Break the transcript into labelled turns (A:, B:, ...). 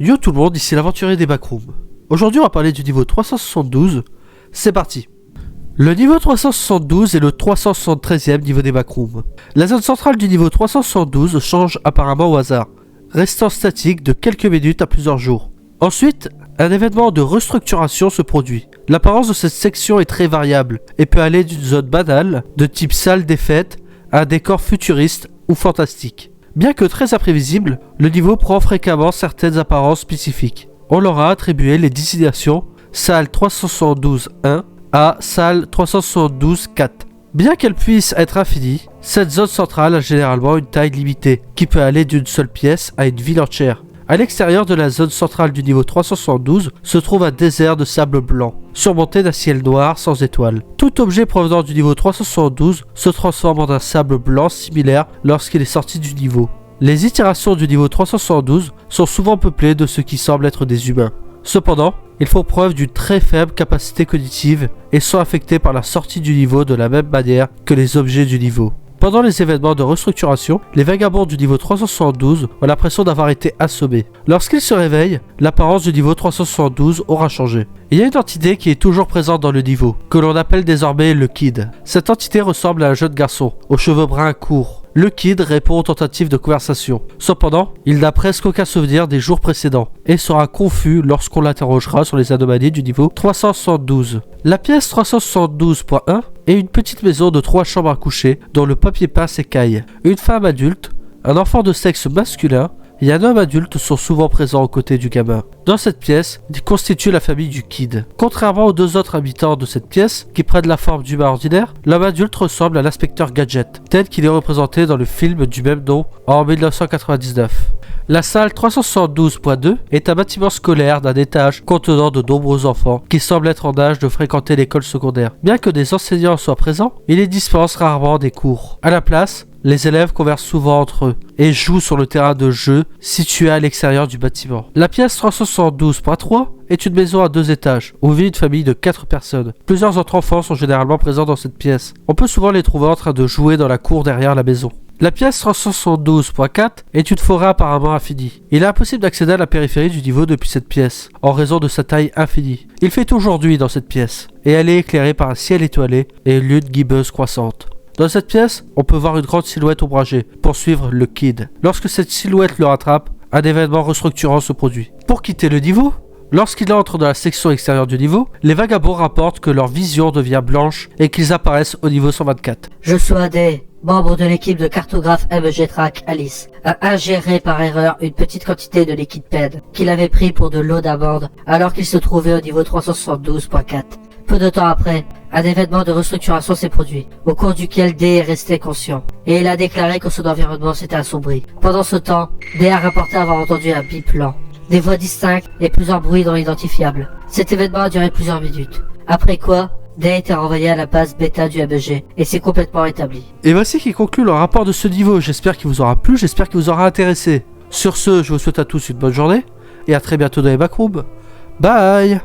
A: Yo tout le monde, ici l'aventurier des backrooms. Aujourd'hui on va parler du niveau 372, c'est parti. Le niveau 372 est le 373e niveau des backrooms. La zone centrale du niveau 372 change apparemment au hasard, restant statique de quelques minutes à plusieurs jours. Ensuite, un événement de restructuration se produit. L'apparence de cette section est très variable et peut aller d'une zone banale, de type salle des fêtes, à un décor futuriste ou fantastique. Bien que très imprévisible, le niveau prend fréquemment certaines apparences spécifiques. On leur a attribué les désignations salle 372-1 à salle 372-4. Bien qu'elle puisse être infinie, cette zone centrale a généralement une taille limitée, qui peut aller d'une seule pièce à une ville entière. À l'extérieur de la zone centrale du niveau 372 se trouve un désert de sable blanc, surmonté d'un ciel noir sans étoiles. Tout objet provenant du niveau 372 se transforme en un sable blanc similaire lorsqu'il est sorti du niveau. Les itérations du niveau 372 sont souvent peuplées de ce qui semble être des humains. Cependant, ils font preuve d'une très faible capacité cognitive et sont affectés par la sortie du niveau de la même manière que les objets du niveau. Pendant les événements de restructuration, les vagabonds du niveau 372 ont l'impression d'avoir été assommés. Lorsqu'ils se réveillent, l'apparence du niveau 372 aura changé. Il y a une entité qui est toujours présente dans le niveau, que l'on appelle désormais le Kid. Cette entité ressemble à un jeune garçon, aux cheveux bruns courts. Le Kid répond aux tentatives de conversation. Cependant, il n'a presque aucun souvenir des jours précédents et sera confus lorsqu'on l'interrogera sur les anomalies du niveau 372. La pièce 372.1 est une petite maison de 3 chambres à coucher dont le papier peint s'écaille. Une femme adulte, un enfant de sexe masculin et un homme adulte sont souvent présents aux côtés du gamin. Dans cette pièce, il constitue la famille du Kid. Contrairement aux deux autres habitants de cette pièce, qui prennent la forme d'humains ordinaires, l'homme adulte ressemble à l'inspecteur Gadget, tel qu'il est représenté dans le film du même nom en 1999. La salle 372.2 est un bâtiment scolaire d'un étage contenant de nombreux enfants qui semblent être en âge de fréquenter l'école secondaire. Bien que des enseignants soient présents, il y dispense rarement des cours. À la place, les élèves conversent souvent entre eux et jouent sur le terrain de jeu situé à l'extérieur du bâtiment. La pièce 372.3 est une maison à 2 étages où vit une famille de 4 personnes. Plusieurs autres enfants sont généralement présents dans cette pièce. On peut souvent les trouver en train de jouer dans la cour derrière la maison. La pièce 372.4 est une forêt apparemment infinie. Il est impossible d'accéder à la périphérie du niveau depuis cette pièce, en raison de sa taille infinie. Il fait toujours nuit dans cette pièce, et elle est éclairée par un ciel étoilé et une lune gibbeuse croissante. Dans cette pièce, on peut voir une grande silhouette ombragée, poursuivre le Kid. Lorsque cette silhouette le rattrape, un événement restructurant se produit. Pour quitter le niveau, lorsqu'il entre dans la section extérieure du niveau, les vagabonds rapportent que leur vision devient blanche et qu'ils apparaissent au niveau 124.
B: Je suis Adé, membre de l'équipe de cartographe MG Track Alice, a ingéré par erreur une petite quantité de liquide PED qu'il avait pris pour de l'eau d'amande alors qu'il se trouvait au niveau 372.4. Peu de temps après, un événement de restructuration s'est produit, au cours duquel D est resté conscient, et il a déclaré que son environnement s'était assombri. Pendant ce temps, D a rapporté avoir entendu un bip lent, des voix distinctes et plusieurs bruits non identifiables. Cet événement a duré plusieurs minutes, après quoi, D a été renvoyé à la base bêta du ABG et s'est complètement rétabli.
A: Et voici qui conclut le rapport de ce niveau. J'espère qu'il vous aura plu, j'espère qu'il vous aura intéressé. Sur ce, je vous souhaite à tous une bonne journée, et à très bientôt dans les backrooms. Bye!